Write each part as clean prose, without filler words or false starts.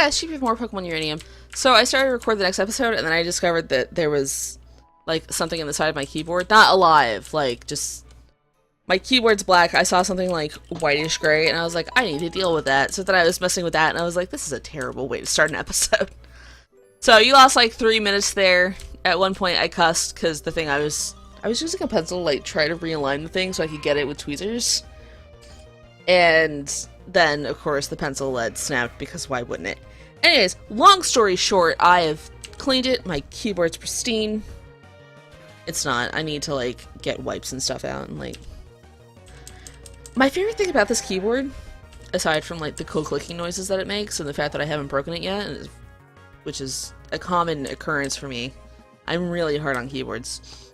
guys, Sheepy with more Pokemon Uranium. So I started to record the next episode, and then I discovered that there was, like, something in the side of my keyboard. Not alive, like, just... My keyboard's black, I saw something, like, whitish gray, and I was like, I need to deal with that. So then I was messing with that, and I was like, this is a terrible way to start an episode. So you lost, like, 3 minutes there. At one point, I cussed, because the thing I was using a pencil to, like, try to realign the thing so I could get it with tweezers. And then, of course, the pencil lead snapped, because why wouldn't it? Anyways, long story short, I have cleaned it. My keyboard's pristine. It's not. I need to, like, get wipes and stuff out and, like... My favorite thing about this keyboard, aside from, like, the cool clicking noises that it makes and the fact that I haven't broken it yet, which is a common occurrence for me. I'm really hard on keyboards.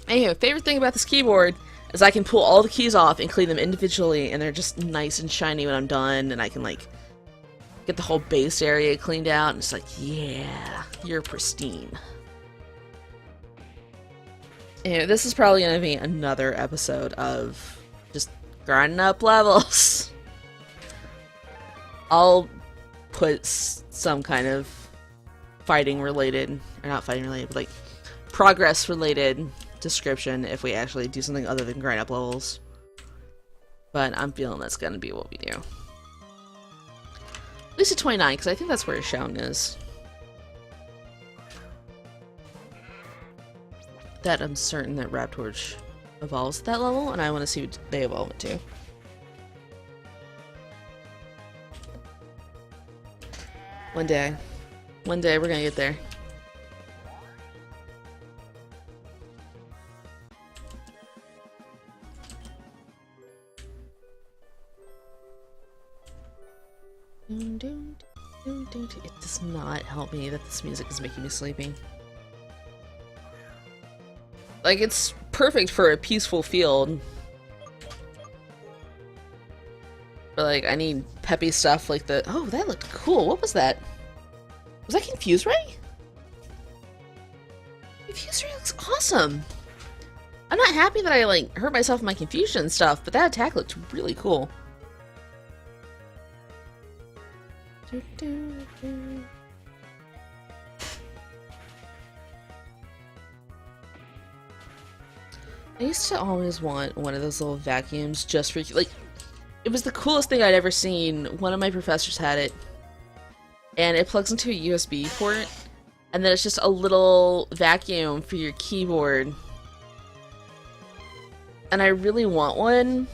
Anyway, favorite thing about this keyboard is I can pull all the keys off and clean them individually, and they're just nice and shiny when I'm done, and I can, like, get the whole base area cleaned out, and it's like, yeah, you're pristine. Anyway, this is probably going to be another episode of just grinding up levels. I'll put some kind of fighting related, or not fighting related, but like progress related description if we actually do something other than grind up levels. But I'm feeling that's going to be what we do. At least at 29, because I think that's where his shouting is. That I'm certain that Raptorch evolves at that level, and I want to see what they evolve it to. One day. One day we're gonna get there. It does not help me that this music is making me sleepy. Like, it's perfect for a peaceful field. But, like, I need peppy stuff like the... Oh, that looked cool. What was that? Was that Confuse Ray? Confuse Ray looks awesome. I'm not happy that I, like, hurt myself in my confusion and stuff, but that attack looked really cool. I used to always want one of those little vacuums just for, like, it was the coolest thing I'd ever seen. One of my professors had it, and it plugs into a USB port, and then it's just a little vacuum for your keyboard. And I really want one,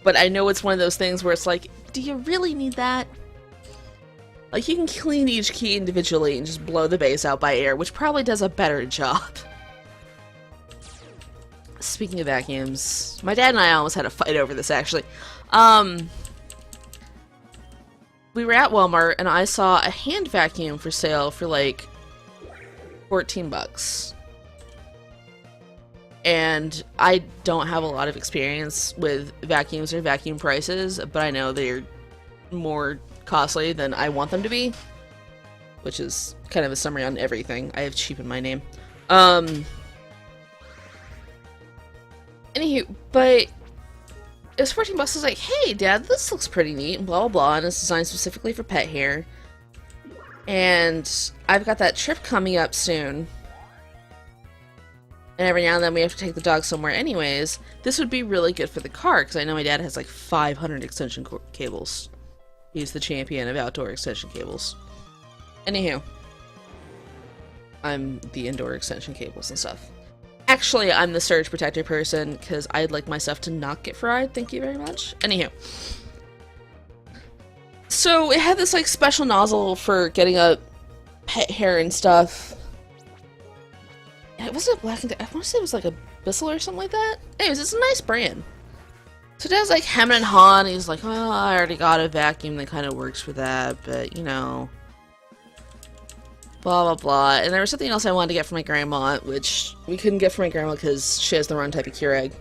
but I know it's one of those things where it's like, do you really need that? Like, you can clean each key individually and just blow the base out by air, which probably does a better job. Speaking of vacuums, my dad and I almost had a fight over this, actually. We were at Walmart, and I saw a hand vacuum for sale for, like, 14 bucks. And I don't have a lot of experience with vacuums or vacuum prices, but I know they're more costly than I want them to be. Which is kind of a summary on everything. I have cheap in my name. Anywho, but it was 14 bucks. I was like, hey, Dad, this looks pretty neat, and blah, blah, blah, and it's designed specifically for pet hair. And I've got that trip coming up soon. And every now and then we have to take the dog somewhere anyways. This would be really good for the car, because I know my dad has like 500 extension cables. He's the champion of outdoor extension cables. Anywho. I'm the indoor extension cables and stuff. Actually, I'm the surge protector person, because I'd like my stuff to not get fried, thank you very much. Anywho. So, it had this, like, special nozzle for getting up pet hair and stuff. It wasn't a Black and I want to say it was, like, a Bissell or something like that. Anyways, it's a nice brand. So Dad's, like, hemming and hawing, and he's like, oh, I already got a vacuum that kind of works for that, but, you know... Blah, blah, blah. And there was something else I wanted to get for my grandma, which we couldn't get for my grandma because she has the wrong type of Keurig.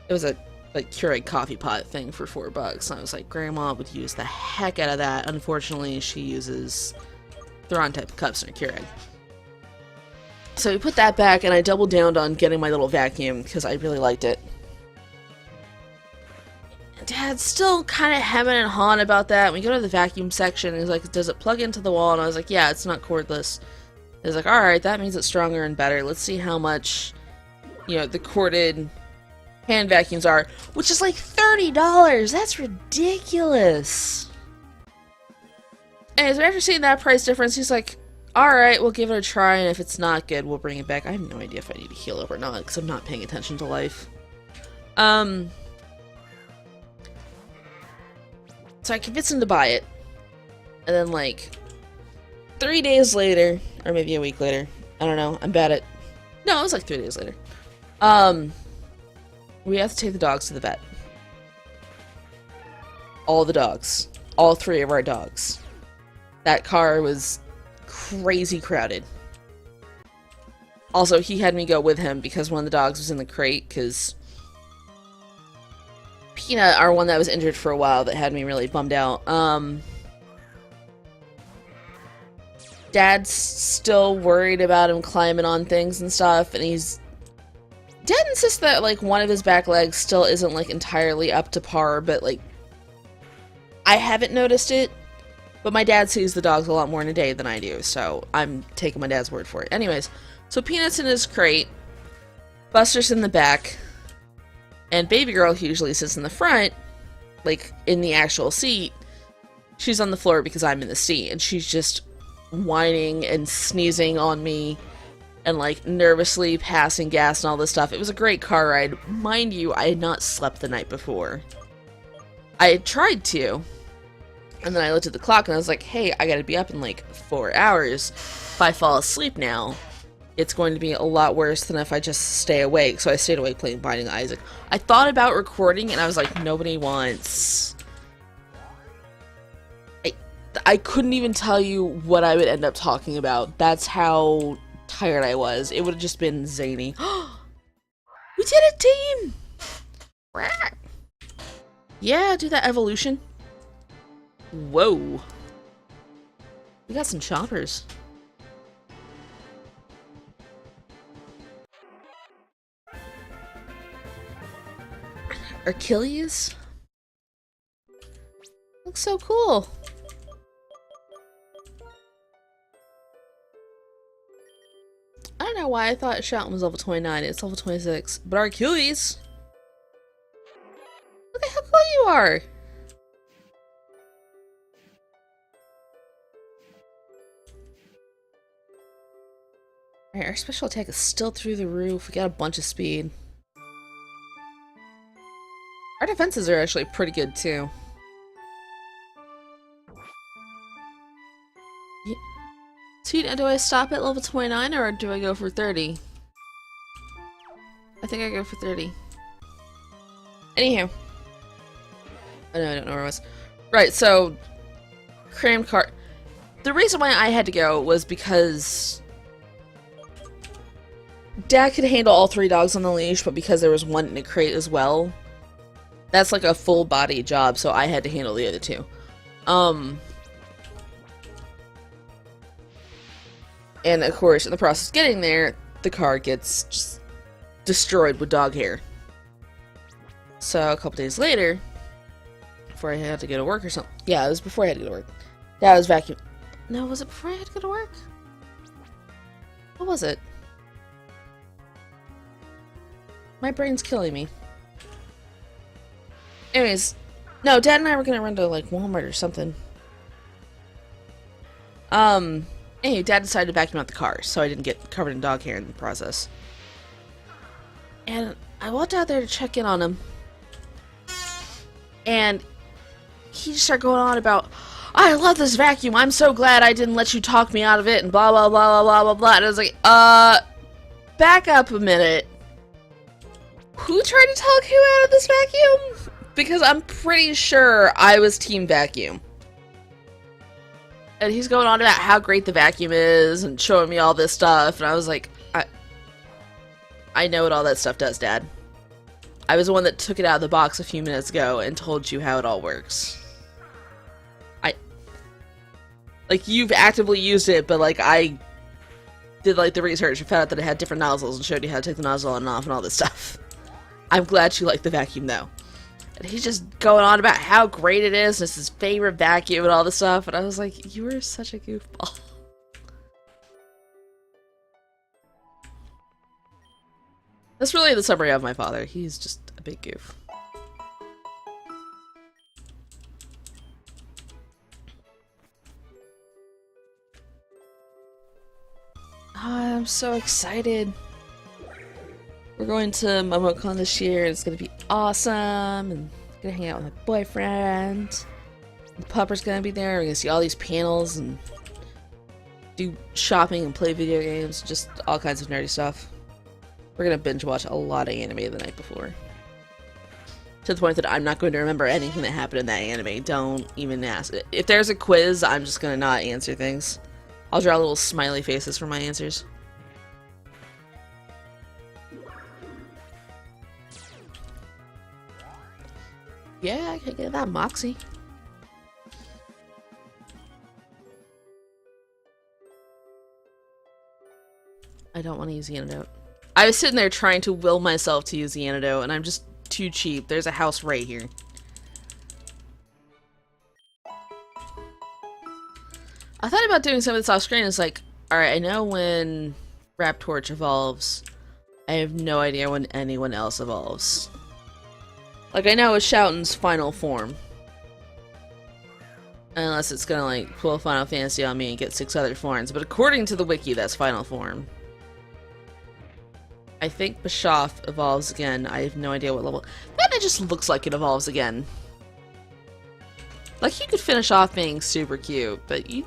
It was a, like, Keurig coffee pot thing for 4 bucks. And I was like, Grandma would use the heck out of that. Unfortunately, she uses the wrong type of cups in her Keurig. So we put that back, and I doubled down on getting my little vacuum because I really liked it. Dad's still kind of hemming and hawing about that. We go to the vacuum section, and he's like, does it plug into the wall? And I was like, yeah, it's not cordless. He's like, alright, that means it's stronger and better. Let's see how much, you know, the corded hand vacuums are. Which is like $30! That's ridiculous! Anyways, after seeing that price difference, he's like, alright, we'll give it a try, and if it's not good, we'll bring it back. I have no idea if I need to heal up or not, because I'm not paying attention to life. So I convinced him to buy it. And then, like, 3 days later, or maybe a week later, I don't know, I'm bad at... No, it was like 3 days later. We have to take the dogs to the vet. All the dogs. All 3 of our dogs. That car was crazy crowded. Also, he had me go with him because one of the dogs was in the crate, because Peanut, our one that was injured for a while, that had me really bummed out. Dad's still worried about him climbing on things and stuff, and Dad insists that, like, one of his back legs still isn't, like, entirely up to par, but, like, I haven't noticed it, but my dad sees the dogs a lot more in a day than I do, so I'm taking my dad's word for it. Anyways, so Peanut's in his crate, Buster's in the back, and Baby Girl usually sits in the front, like, in the actual seat. She's on the floor because I'm in the seat, and she's just whining and sneezing on me and, like, nervously passing gas and all this stuff. It was a great car ride. Mind you, I had not slept the night before. I had tried to, and then I looked at the clock and I was like, hey, I gotta be up in, like, 4 hours. If I fall asleep now, it's going to be a lot worse than if I just stay awake. So I stayed awake playing Binding of Isaac. I thought about recording, and I was like, nobody wants... I couldn't even tell you what I would end up talking about. That's how tired I was. It would have just been zany. We did it, team! Yeah, do that evolution. Whoa. We got some choppers. Achilles? Looks so cool. I don't know why I thought Shouten was level 29. It's level 26. But our Achilles! Look at how cool you are! Alright, our special attack is still through the roof. We got a bunch of speed. Our defenses are actually pretty good, too. Yeah. So, do I stop at level 29, or do I go for 30? I think I go for 30. Anyhow. Oh, no, I don't know where I was. Right, so... Cram cart. The reason why I had to go was because... Dad could handle all 3 dogs on the leash, but because there was one in a crate as well... That's like a full body job, so I had to handle the other 2. And of course, in the process of getting there, the car gets just destroyed with dog hair. So a couple days later, before I had to go to work or something. Yeah, it was before I had to go to work. Dad was vacuuming. No, was it before I had to go to work? What was it? My brain's killing me. Anyways, no, Dad and I were gonna run to, like, Walmart or something. Anyway, Dad decided to vacuum out the car, so I didn't get covered in dog hair in the process. And I walked out there to check in on him. And he just started going on about, I love this vacuum, I'm so glad I didn't let you talk me out of it, and blah blah blah blah blah blah blah. And I was like, back up a minute. Who tried to talk who out of this vacuum? Because I'm pretty sure I was team vacuum. And he's going on about how great the vacuum is and showing me all this stuff. And I was like, I know what all that stuff does, Dad. I was the one that took it out of the box a few minutes ago and told you how it all works. Like, you've actively used it, but, like, I did, like, the research and found out that it had different nozzles and showed you how to take the nozzle on and off and all this stuff. I'm glad you like the vacuum, though. And he's just going on about how great it is, it's his favorite vacuum and all this stuff, and I was like, you are such a goofball. That's really the summary of my father. He's just a big goof. Oh, I'm so excited. We're going to MomoCon this year. It's gonna be awesome. And I'm gonna hang out with my boyfriend. The pupper's gonna be there. We're gonna see all these panels and do shopping and play video games. Just all kinds of nerdy stuff. We're gonna binge watch a lot of anime the night before. To the point that I'm not going to remember anything that happened in that anime. Don't even ask. If there's a quiz, I'm just gonna not answer things. I'll draw little smiley faces for my answers. Yeah, I can get that Moxie. I don't want to use the antidote. I was sitting there trying to will myself to use the antidote, and I'm just too cheap. There's a house right here. I thought about doing some of this off screen. It's like, alright, I know when Raptorch evolves. I have no idea when anyone else evolves. Like, I know it's Shouten's final form. Unless it's gonna, like, pull Final Fantasy on me and get 6 other forms. But according to the wiki, that's final form. I think Bischoff evolves again. I have no idea what level. Then it just looks like it evolves again. Like, you could finish off being super cute, but you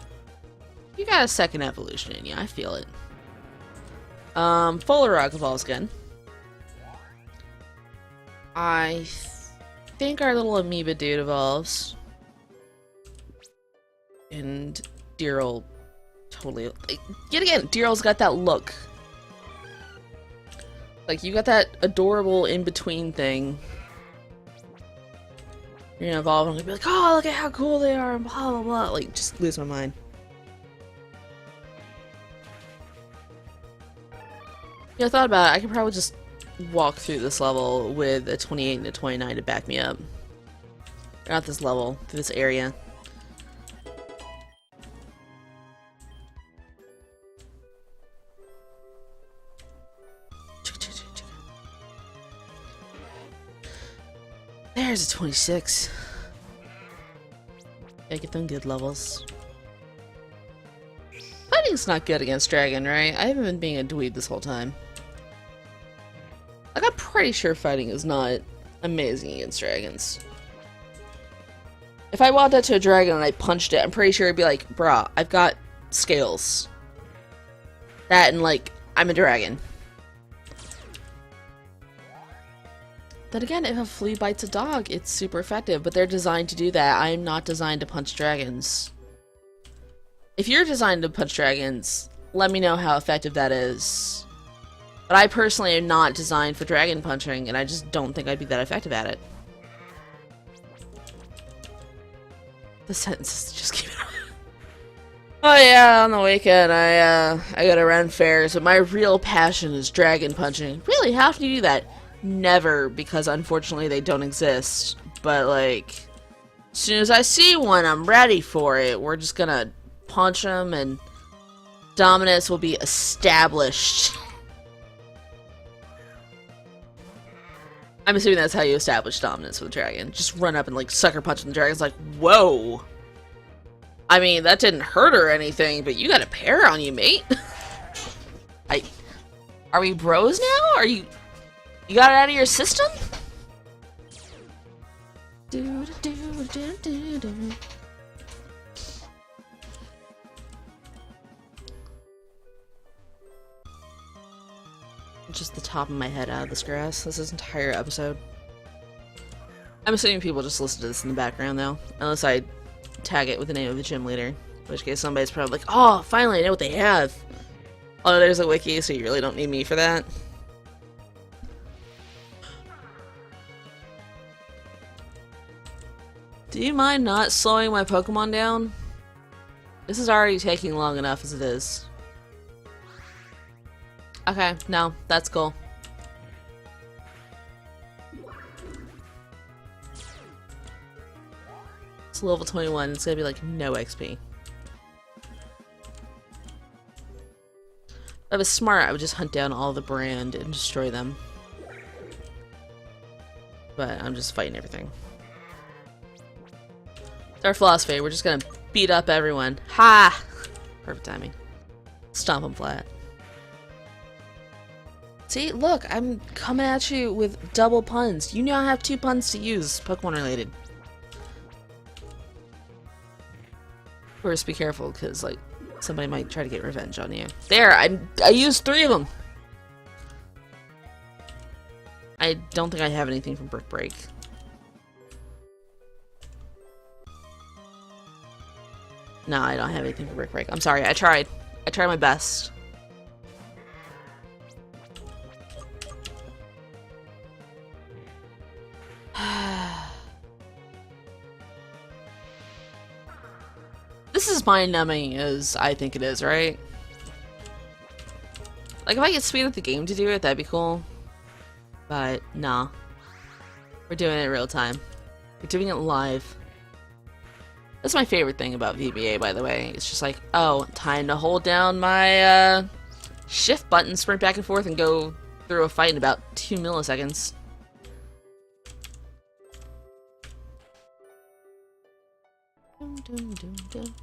got a second evolution in you. I feel it. Rock evolves again. I think our little amoeba dude evolves. And Deerl totally... Yet again, Deerl's got that look. Like, you got that adorable in-between thing. You're gonna evolve and I'm gonna be like, oh, look at how cool they are, and blah, blah, blah. Like, just lose my mind. Yeah, I thought about it. I could probably just walk through this level with a 28 and a 29 to back me up. Not this level, through this area. There's a 26. Gotta get them good levels. Fighting's not good against Dragon, right? I haven't been being a dweeb this whole time. Like, I'm pretty sure fighting is not amazing against dragons. If I walked up to a dragon and I punched it, I'm pretty sure it'd be like, brah, I've got scales. That and, like, I'm a dragon. Then again, if a flea bites a dog, it's super effective, but they're designed to do that. I'm not designed to punch dragons. If you're designed to punch dragons, let me know how effective that is. But I personally am not designed for dragon punching, and I just don't think I'd be that effective at it. The sentences just keep it on. Oh yeah, on the weekend I gotta run fairs, but my real passion is dragon punching. Really, how can you do that? Never, because unfortunately they don't exist. But like, as soon as I see one, I'm ready for it. We're just gonna punch them and dominance will be established. I'm assuming that's how you establish dominance with a dragon. Just run up and like sucker punch the dragon's like, whoa. I mean, that didn't hurt or anything, but you got a pair on you, mate. Are we bros now? Are you... You got it out of your system? Just the top of my head out of this grass. This entire episode. I'm assuming people just listen to this in the background, though. Unless I tag it with the name of the gym leader. In which case somebody's probably like, oh, finally I know what they have. Oh, there's a wiki, so you really don't need me for that. Do you mind not slowing my Pokemon down? This is already taking long enough as it is. Okay, no, that's cool. to level 21, it's gonna be like no XP. If I was smart, I would just hunt down all the brand and destroy them. But I'm just fighting everything. It's our philosophy. We're just gonna beat up everyone. Ha! Perfect timing. Stomp them flat. See, look, I'm coming at you with double puns. You now have 2 puns to use, Pokemon related. Of course, be careful, because, like, somebody might try to get revenge on you. There, I used 3 of them! I don't think I have anything from Brick Break. No, I don't have anything from Brick Break. I'm sorry, I tried. I tried my best. This is mind-numbing as I think it is, right? Like, if I could speed up the game to do it, that'd be cool. But, nah. We're doing it in real time. We're doing it live. That's my favorite thing about VBA, by the way. It's just like, oh, time to hold down my, shift button, sprint back and forth, and go through a fight in about 2 milliseconds. Dum, dum, dum, dum.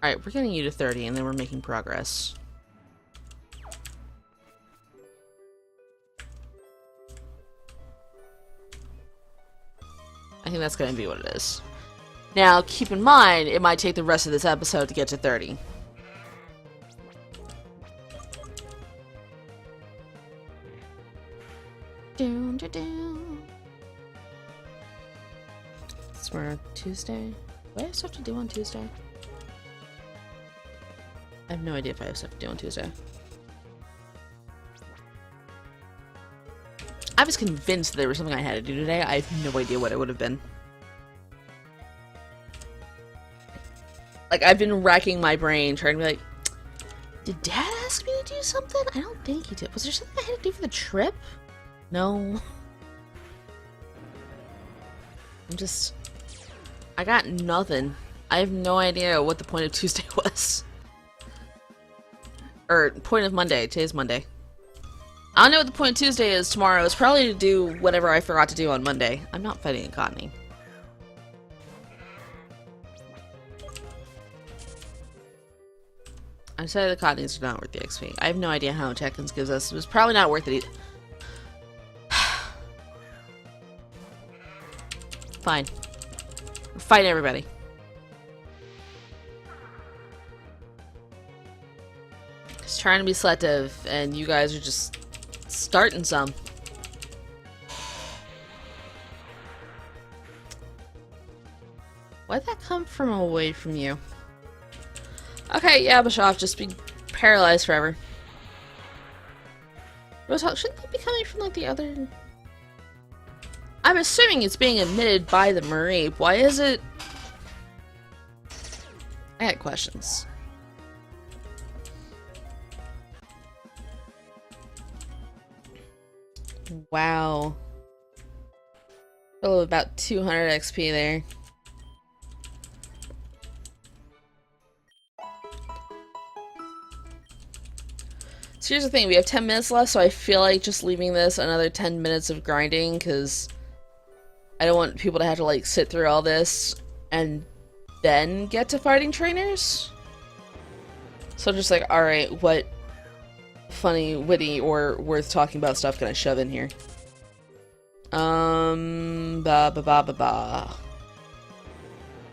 Alright, we're getting you to 30, and then we're making progress. I think that's going to be what it is. Now, keep in mind, it might take the rest of this episode to get to 30. Down, down, down. Tomorrow, Tuesday. Do I have stuff to do on Tuesday? I have no idea if I have stuff to do on Tuesday. I was convinced there was something I had to do today. I have no idea what it would have been. Like, I've been racking my brain trying to be like, did Dad ask me to do something? I don't think he did. Was there something I had to do for the trip? No. I got nothing. I have no idea what the point of Tuesday was. Or, point of Monday. Today's Monday. I don't know what the point of Tuesday is tomorrow. It's probably to do whatever I forgot to do on Monday. I'm not fighting a Cottony. I decided the Cottonies are not worth the XP. I have no idea how much Ekans gives us. It was probably not worth it either. Fine. Fight everybody. Just trying to be selective, and you guys are just starting some. Why'd that come from away from you? Okay, yeah, Bischoff, just be paralyzed forever. Rosehawk, shouldn't that be coming from, like, the other... I'm assuming it's being emitted by the Mareep. Why is it... I had questions. Wow. Oh, about 200 XP there. So here's the thing, we have 10 minutes left, so I feel like just leaving this another 10 minutes of grinding, because I don't want people to have to, like, sit through all this and then get to fighting trainers. So I'm just like, alright, what funny, witty, or worth talking about stuff can I shove in here? Ba ba ba ba ba.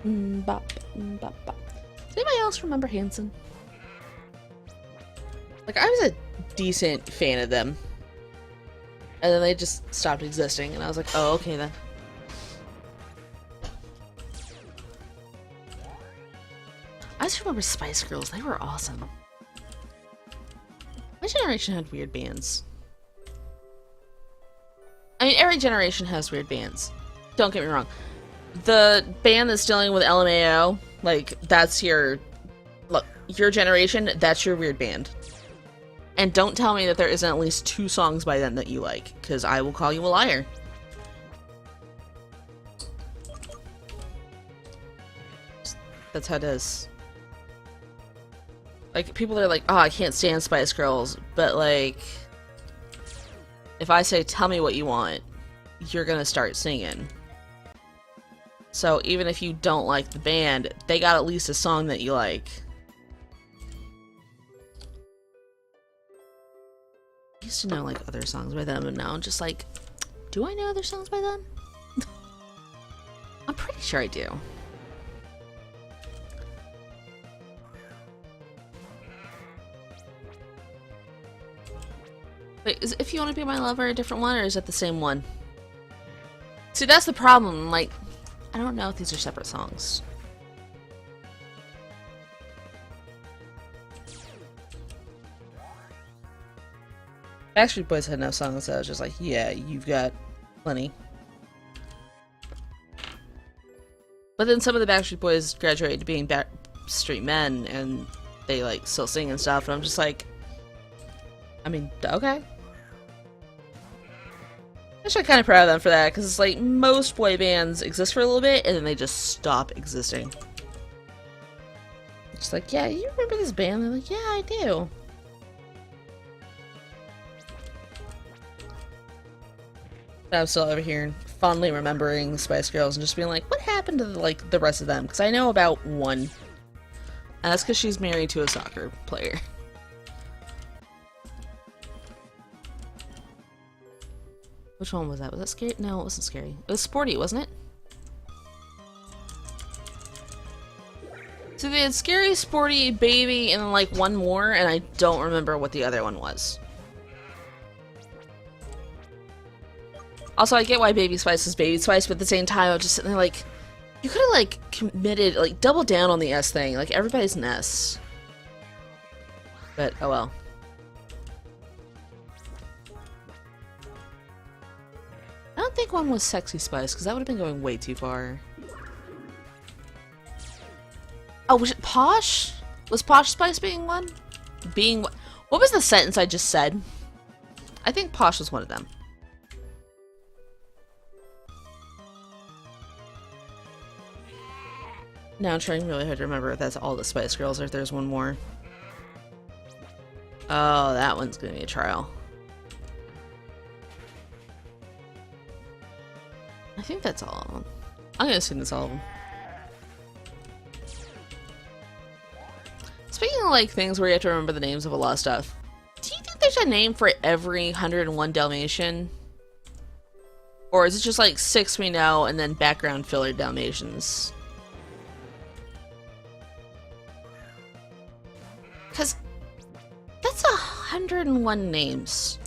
Ba ba ba. Does anybody else remember Hanson? Like, I was a decent fan of them. And then they just stopped existing, and I was like, oh, okay then. I just remember Spice Girls. They were awesome. My generation had weird bands. I mean, every generation has weird bands. Don't get me wrong. The band that's dealing with LMAO, like, that's your... Look, your generation, that's your weird band. And don't tell me that there isn't at least 2 songs by them that you like, because I will call you a liar. That's how it is. Like, people are like, oh, I can't stand Spice Girls, but like, if I say, tell me what you want, you're gonna start singing. So even if you don't like the band, they got at least a song that you like. I used to know like other songs by them, and now I'm just like, do I know other songs by them? I'm pretty sure I do. Wait, is If You Want to Be My Lover a different one, or is it the same one? See, that's the problem, like, I don't know if these are separate songs. Backstreet Boys had enough songs that I was just like, yeah, you've got plenty. But then some of the Backstreet Boys graduated to being Backstreet Men, and they, like, still sing and stuff, and I'm just like, I mean, okay. Actually, I'm kind of proud of them for that, because it's like, most boy bands exist for a little bit, and then they just stop existing. It's like, yeah, you remember this band? They're like, yeah, I do. But I'm still over here fondly remembering Spice Girls and just being like, what happened to, like, the rest of them? Because I know about one. And that's because she's married to a soccer player. Which one was that? Was that scary? No, it wasn't scary. It was Sporty, wasn't it? So they had Scary, Sporty, Baby, and then like one more, and I don't remember what the other one was. Also, I get why Baby Spice is Baby Spice, but at the same time, I'm just sitting there like, you could have like committed, like double down on the S thing. Like everybody's an S. But, oh well. I don't think one was Sexy Spice, because that would have been going way too far. Oh, was it Posh? Was Posh Spice being one? What was the sentence I just said? I think Posh was one of them. Now I'm trying really hard to remember if that's all the Spice Girls or if there's one more. Oh, that one's gonna be a trial. I think that's all of them. I'm gonna assume that's all of them. Speaking of like things where you have to remember the names of a lot of stuff, do you think there's a name for every 101 Dalmatian? Or is it just like 6 we know and then background filler Dalmatians? Because that's 101 names.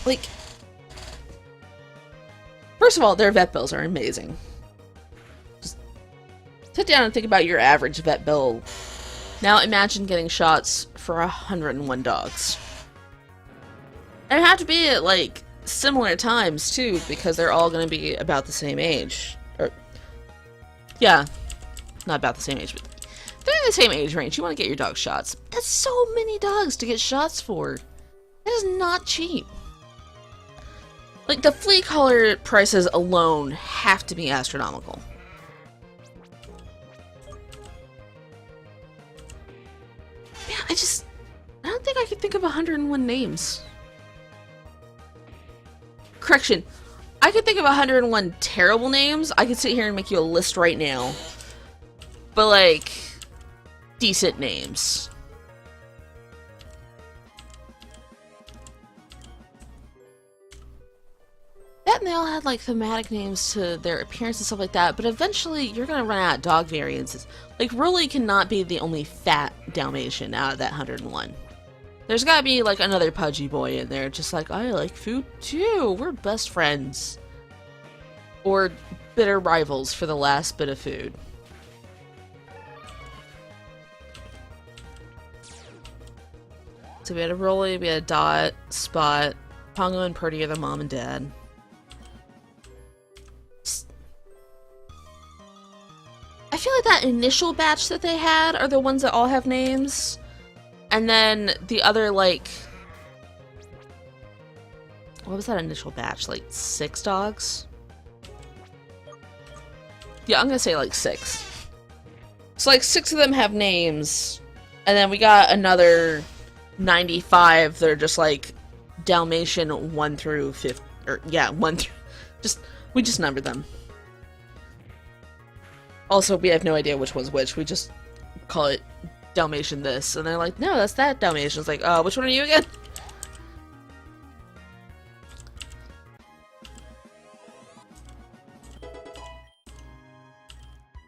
Like, first of all, their vet bills are amazing. Just sit down and think about your average vet bill. Now imagine getting shots for 101 dogs. And it have to be at like similar times too, because they're all going to be about the same age. Or, yeah, not about the same age, but they're in the same age range. You want to get your dog shots. That's so many dogs to get shots for. That is not cheap. Like, the flea collar prices alone have to be astronomical. Yeah, I don't think I could think of 101 names. Correction, I could think of 101 terrible names. I could sit here and make you a list right now. But, like, decent names. That and they all had like thematic names to their appearance and stuff like that, but eventually you're gonna run out of dog variances. Like, Rolly cannot be the only fat Dalmatian out of that 101. There's gotta be like another pudgy boy in there, just like, I like food too, we're best friends. Or bitter rivals for the last bit of food. So we had a Rolly, we had a Dot, Spot, Pongo and Purdy are the mom and dad. I feel like that initial batch that they had are the ones that all have names. And then the other, like... What was that initial batch? Like 6 dogs? Yeah, I'm gonna say like 6. So like 6 of them have names. And then we got another 95 that are just like Dalmatian 1 through 5. Or, yeah, 1 through... We just numbered them. Also, we have no idea which one's which. We just call it Dalmatian this. And they're like, no, that's that Dalmatian. It's like, which one are you again?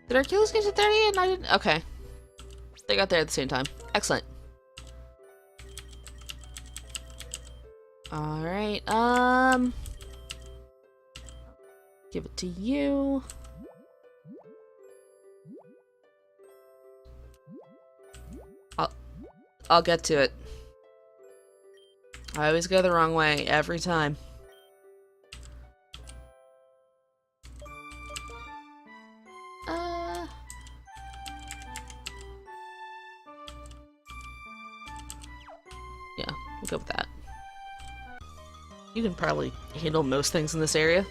Did our kills get to 30 and I didn't? Okay. They got there at the same time. Excellent. Alright, give it to you. I'll get to it. I always go the wrong way, every time. Yeah, we'll go with that. You can probably handle most things in this area.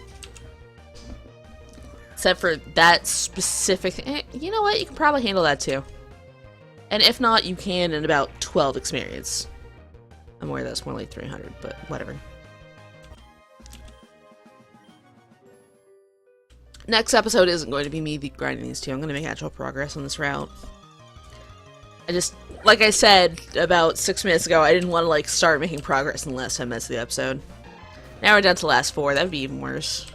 Except for that specific... you know what? You can probably handle that too. And if not, you can in about 12 experience. I'm aware that's more like 300, but whatever. Next episode isn't going to be me grinding these two. I'm going to make actual progress on this route. I just, like I said about 6 minutes ago, I didn't want to like start making progress in the last 10 minutes of the episode. Now we're down to the last 4. That would be even worse.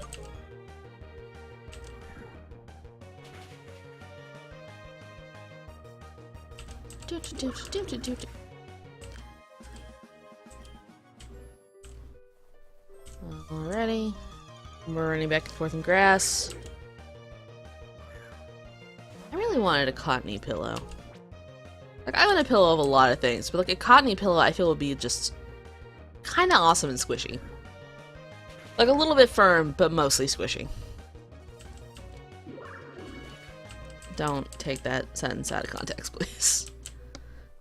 Alrighty. We're running back and forth in grass. I really wanted a cottony pillow. Like, I want a pillow of a lot of things, but like a cottony pillow I feel would be just kind of awesome and squishy. Like a little bit firm, but mostly squishy. Don't take that sentence out of context, please.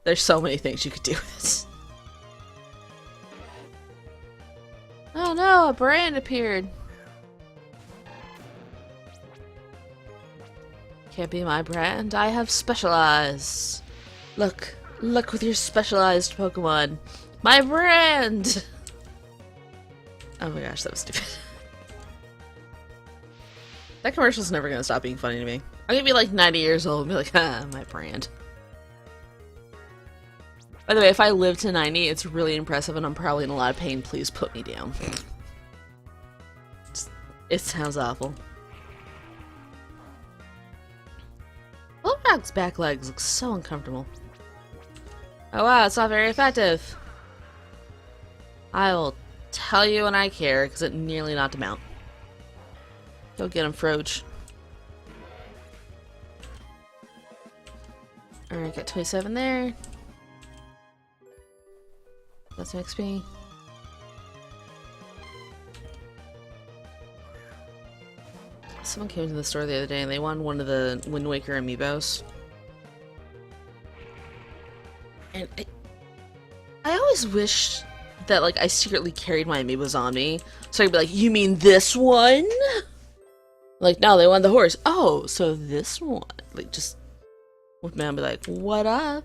There's so many things you could do with this. Oh no, a brand appeared. Can't be my brand. I have specialized. Look with your specialized Pokemon. My brand! Oh my gosh, that was stupid. That commercial's never gonna stop being funny to me. I'm gonna be like 90 years old and be like, ah, my brand. By the way, if I live to 90, it's really impressive and I'm probably in a lot of pain. Please put me down. It sounds awful. Bulldog's back legs look so uncomfortable. Oh wow, it's not very effective. I will tell you when I care, because it nearly knocked him out. Go get him, Froge. Alright, got 27 there. That's some XP. Someone came to the store the other day and they wanted one of the Wind Waker amiibos. And I always wish that like I secretly carried my amiibos on me. So I'd be like, you mean this one? Like, no, they want the horse. Oh, so this one. Like, just would man be like, what up?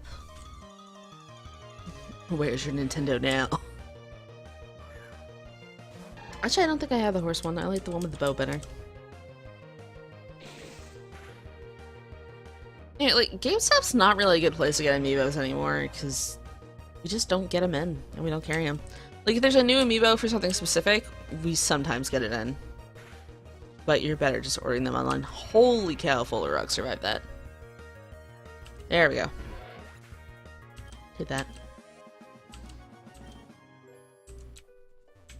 Where's your Nintendo now? Actually, I don't think I have the horse one. I like the one with the bow better. Yeah, like, GameStop's not really a good place to get amiibos anymore, because we just don't get them in, and we don't carry them. Like, if there's a new amiibo for something specific, we sometimes get it in. But you're better just ordering them online. Holy cow, Fuller Rock survived that. There we go. Hit that.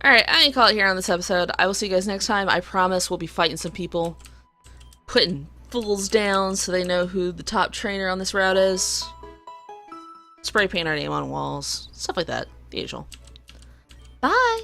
Alright, I'm gonna call it here on this episode. I will see you guys next time. I promise we'll be fighting some people. Putting fools down so they know who the top trainer on this route is. Spray paint our name on walls. Stuff like that. The usual. Bye!